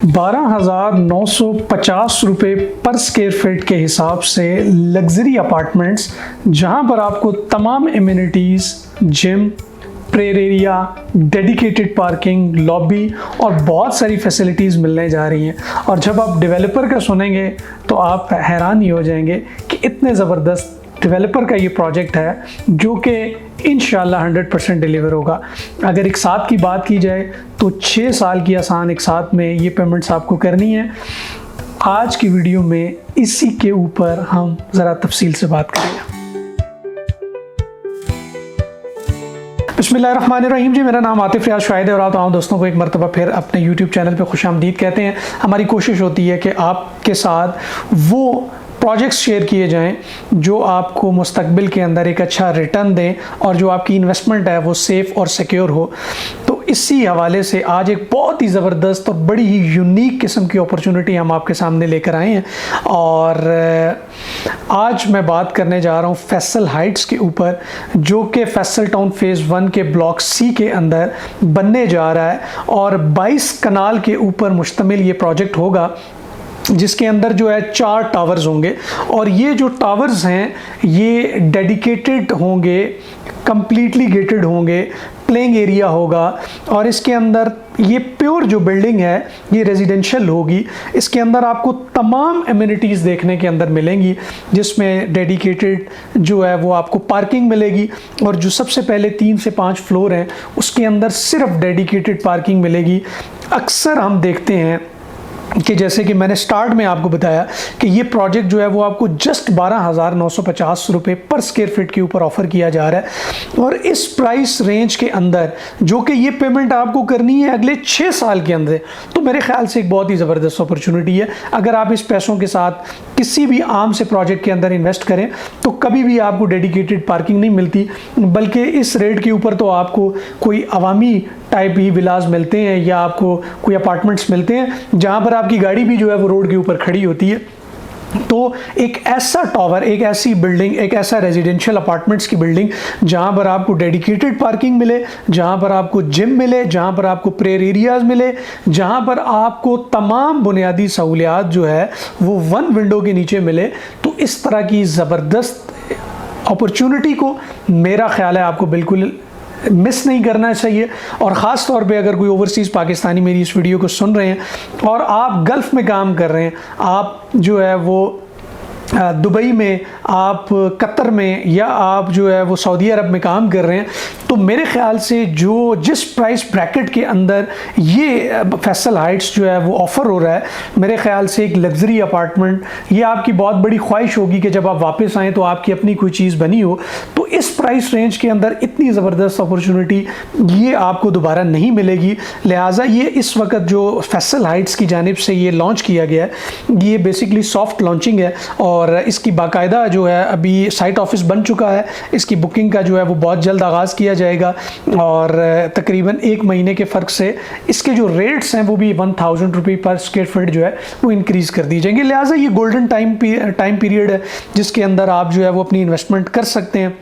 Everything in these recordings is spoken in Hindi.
12,950 पर स्क्वायर फीट के हिसाब से लग्जरी अपार्टमेंट्स जहां पर आपको तमाम amenities, gym, prayer area, dedicated parking, lobby और बहुत सारी फैसिलिटीज़ मिलने जा रही हैं। और जब आप डेवलपर का सुनेंगे तो आप हैरान ही हो जाएंगे कि इतने ज़बरदस्त डेवलपर का ये प्रोजेक्ट है जो कि इंशाल्लाह 100% डिलीवर होगा। अगर एक साथ की बात की जाए तो 6 साल की आसान एक साथ में ये पेमेंट्स आपको करनी है। आज की वीडियो में इसी के ऊपर हम ज़रा तफसील से बात करेंगे। बिस्मिल्लाहिर्रहमानिर्रहीम जी, मेरा नाम आतिफ रियाज शाहिद है और आप तमाम दोस्तों को एक मरतबा फिर अपने यूट्यूब चैनल पे खुशामदीद कहते हैं। हमारी कोशिश होती है कि आपके साथ वो प्रोजेक्ट्स शेयर किए जाएं जो आपको मुस्तकबिल के अंदर एक अच्छा रिटर्न दें और जो आपकी इन्वेस्टमेंट है वो सेफ़ और सिक्योर हो। तो इसी हवाले से आज एक बहुत ही ज़बरदस्त और बड़ी ही यूनिक किस्म की अपॉर्चुनिटी हम आपके सामने लेकर आए हैं। और आज मैं बात करने जा रहा हूँ फैसल हाइट्स के ऊपर, जो कि फैसल टाउन फ़ेज़ 1 के ब्लॉक सी के अंदर बनने जा रहा है और 22 कनाल के ऊपर मुश्तमिल ये प्रोजेक्ट होगा, जिसके अंदर जो है 4 टावर्स होंगे। और ये जो टावर्स हैं ये डेडिकेटेड होंगे, कंप्लीटली गेटेड होंगे, प्लेइंग एरिया होगा और इसके अंदर ये प्योर जो बिल्डिंग है ये रेजिडेंशियल होगी। इसके अंदर आपको तमाम एमिनिटीज़ देखने के अंदर मिलेंगी, जिसमें डेडिकेटेड जो है वो आपको पार्किंग मिलेगी और जो सबसे पहले 3 से 5 फ्लोर हैं उसके अंदर सिर्फ डेडिकेटेड पार्किंग मिलेगी। अक्सर हम देखते हैं कि जैसे कि मैंने स्टार्ट में आपको बताया कि ये प्रोजेक्ट जो है वो आपको जस्ट 12,950 रुपये पर स्क्वायर फीट के ऊपर ऑफ़र किया जा रहा है। और इस प्राइस रेंज के अंदर जो कि ये पेमेंट आपको करनी है अगले 6 साल के अंदर, तो मेरे ख्याल से एक बहुत ही ज़बरदस्त अपॉर्चुनिटी है। अगर आप इस पैसों के साथ किसी भी आम से प्रोजेक्ट के अंदर इन्वेस्ट करें तो कभी भी आपको डेडिकेटेड पार्किंग नहीं मिलती, बल्कि इस रेट के ऊपर तो आपको कोई अवामी टाइप ही विलास मिलते हैं या आपको कोई अपार्टमेंट्स मिलते हैं जहां पर आपकी गाड़ी भी जो है वो रोड के ऊपर खड़ी होती है। तो एक ऐसा टावर, एक ऐसी बिल्डिंग, एक ऐसा रेजिडेंशियल अपार्टमेंट्स की बिल्डिंग जहां पर आपको डेडिकेटेड पार्किंग मिले, जहां पर आपको जिम मिले, जहां पर आपको प्रेयर एरियाज मिले, जहां पर आपको तमाम बुनियादी सहूलियात जो है वो 1 विंडो के नीचे मिले, तो इस तरह की ज़बरदस्त अपॉर्चुनिटी को मेरा ख्याल है आपको बिल्कुल मिस नहीं करना चाहिए। और ख़ास तौर पे अगर कोई ओवरसीज़ पाकिस्तानी मेरी इस वीडियो को सुन रहे हैं और आप गल्फ़ में काम कर रहे हैं, आप जो है वो दुबई में, आप कतर में या आप जो है वो सऊदी अरब में काम कर रहे हैं, तो मेरे ख़्याल से जो जिस प्राइस ब्रैकेट के अंदर ये फैसल हाइट्स जो है वो ऑफ़र हो रहा है, मेरे ख़्याल से एक लग्जरी अपार्टमेंट, ये आपकी बहुत बड़ी ख्वाहिश होगी कि जब आप वापस आएँ तो आपकी अपनी कोई चीज़ बनी हो। तो इस प्राइस रेंज के अंदर इतनी ज़बरदस्त अपॉर्चुनिटी ये आपको दोबारा नहीं मिलेगी। लिहाजा ये इस वक्त जो फैसल हाइट्स की जानिब से ये लॉन्च किया गया है, ये बेसिकली सॉफ्ट लॉन्चिंग है और इसकी बाकायदा जो है अभी साइट ऑफिस बन चुका है। इसकी बुकिंग का जो है वो बहुत जल्द आगाज़ किया जाएगा और तकरीबन 1 महीने के फ़र्क से इसके जो रेट्स हैं वो भी 1000 रुपये पर स्क्वायर फीट जो है वो इंक्रीज़ कर दी जाएंगे। लिहाजा ये गोल्डन टाइम पीरियड है जिसके अंदर आप जो है वो अपनी इन्वेस्टमेंट कर सकते हैं।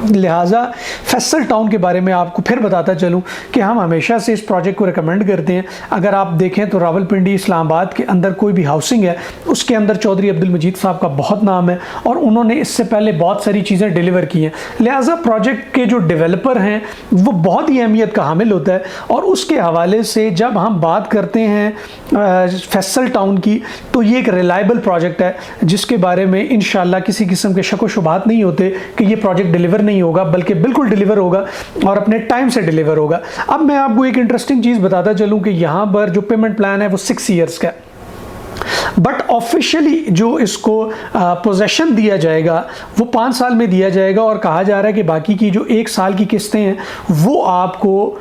लिहाजा फैसल टाउन के बारे में आपको फिर बताता चलूं कि हम हमेशा से इस प्रोजेक्ट को रिकमेंड करते हैं। अगर आप देखें तो रावलपिंडी, इस्लामाबाद के अंदर कोई भी हाउसिंग है उसके अंदर चौधरी अब्दुल मजीद साहब का बहुत नाम है और उन्होंने इससे पहले बहुत सारी चीज़ें डिलीवर की हैं। लिहाजा प्रोजेक्ट के जो डेवलपर हैं वो बहुत ही अहमियत का हामिल होता है। और उसके हवाले से जब हम बात करते हैं फैसल टाउन की, तो ये एक रिलायबल प्रोजेक्ट है जिसके बारे में इंशाल्लाह किसी किस्म के शक व शुबात नहीं होते कि ये प्रोजेक्ट डिलीवर नहीं होगा, बल्कि बिल्कुल डिलीवर होगा और अपने टाइम से डिलीवर होगा। अब मैं आपको एक इंटरेस्टिंग चीज़ बताता चलूं कि यहाँ पर जो पेमेंट प्लान है वो 6 ईयर्स का है, बट ऑफिशियली जो इसको पोजेशन दिया जाएगा वो 5 साल में दिया जाएगा और कहा जा रहा है कि बाकी की जो 1 साल की किस्तें हैं वो आपको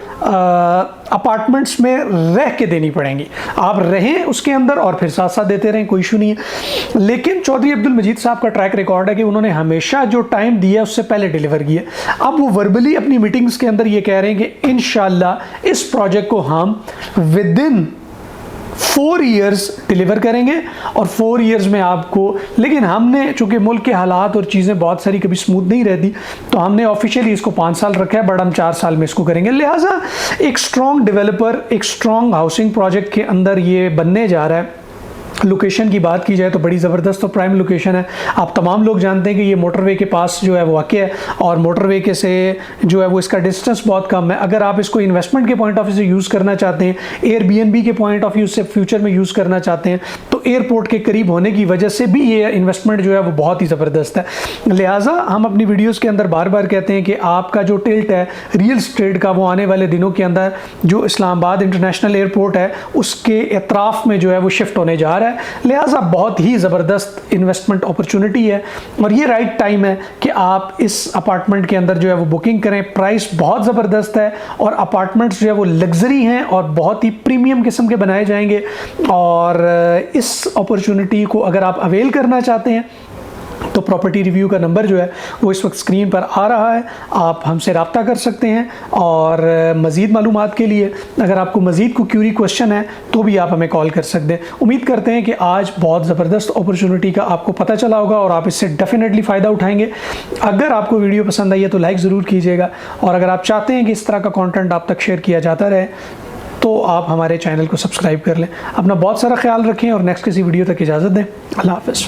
अपार्टमेंट्स में रह के देनी पड़ेंगी। आप रहें उसके अंदर और फिर साथ साथ देते रहें, कोई इशू नहीं है। लेकिन चौधरी अब्दुल मजीद साहब का ट्रैक रिकॉर्ड है कि उन्होंने हमेशा जो टाइम दिया उससे पहले डिलीवर किया। अब वो वर्बली अपनी मीटिंग्स के अंदर ये कह रहे हैं कि इंशाल्लाह इस प्रोजेक्ट को हम विद इन 4 ईयर्स डिलीवर करेंगे और 4 ईयर्स में आपको, लेकिन हमने चूंकि मुल्क के हालात और चीज़ें बहुत सारी कभी स्मूथ नहीं रहती, तो हमने ऑफिशियली इसको 5 साल रखा है, बट हम 4 साल में इसको करेंगे। लिहाजा एक स्ट्रॉन्ग डेवलपर, एक स्ट्रॉन्ग हाउसिंग प्रोजेक्ट के अंदर ये बनने जा रहा है। लोकेशन की बात की जाए तो बड़ी ज़बरदस्त और प्राइम लोकेशन है। आप तमाम लोग जानते हैं कि ये मोटरवे के पास जो है वो वाक़ है, और मोटरवे के से जो है वो इसका डिस्टेंस बहुत कम है। अगर आप इसको इन्वेस्टमेंट के पॉइंट ऑफ व्यू से यूज़ करना चाहते हैं, एयरबीएनबी के पॉइंट ऑफ व्यू से फ्यूचर में यूज़ करना चाहते हैं, तो एयरपोर्ट के करीब होने की वजह से भी ये इन्वेस्टमेंट जो है वो बहुत ही ज़बरदस्त है। लिहाजा हम अपनी वीडियोज़ के अंदर बार बार कहते हैं कि आपका जो टिल्ट है रियल स्टेट का, वो आने वाले दिनों के अंदर जो इस्लामाबाद इंटरनेशनल एयरपोर्ट है उसके एतराफ़ में जो है वो शिफ्ट होने जा रहा है। लिहाजा बहुत ही ज़बरदस्त इन्वेस्टमेंट अपॉर्चुनिटी है, और ये राइट टाइम है कि आप इस अपार्टमेंट के अंदर जो है वो बुकिंग करें। प्राइस बहुत ज़बरदस्त है, और अपार्टमेंट्स जो है वो लग्जरी हैं और बहुत ही प्रीमियम किस्म के बनाए जाएंगे। और इस अपॉर्चुनिटी को अगर आप अवेल करना चाहते हैं तो प्रॉपर्टी रिव्यू का नंबर जो है वो इस वक्त स्क्रीन पर आ रहा है, आप हमसे रब्ता कर सकते हैं। और मज़ीद मालूमात के लिए अगर आपको मज़ीद कोई क्यूरी क्वेश्चन है तो भी आप हमें कॉल कर सकते हैं। उम्मीद करते हैं कि आज बहुत ज़बरदस्त अपॉर्चुनिटी का आपको पता चला होगा और आप इससे डेफिनेटली फ़ायदा उठाएंगे। अगर आपको वीडियो पसंद आई है तो लाइक ज़रूर कीजिएगा, और अगर आप चाहते हैं कि इस तरह का कॉन्टेंट आप तक शेयर किया जाता रहे तो आप हमारे चैनल को सब्सक्राइब कर लें। अपना बहुत सारा ख्याल रखें और नेक्स्ट किसी वीडियो तक इजाज़त दें। अल्लाह हाफ़िज़।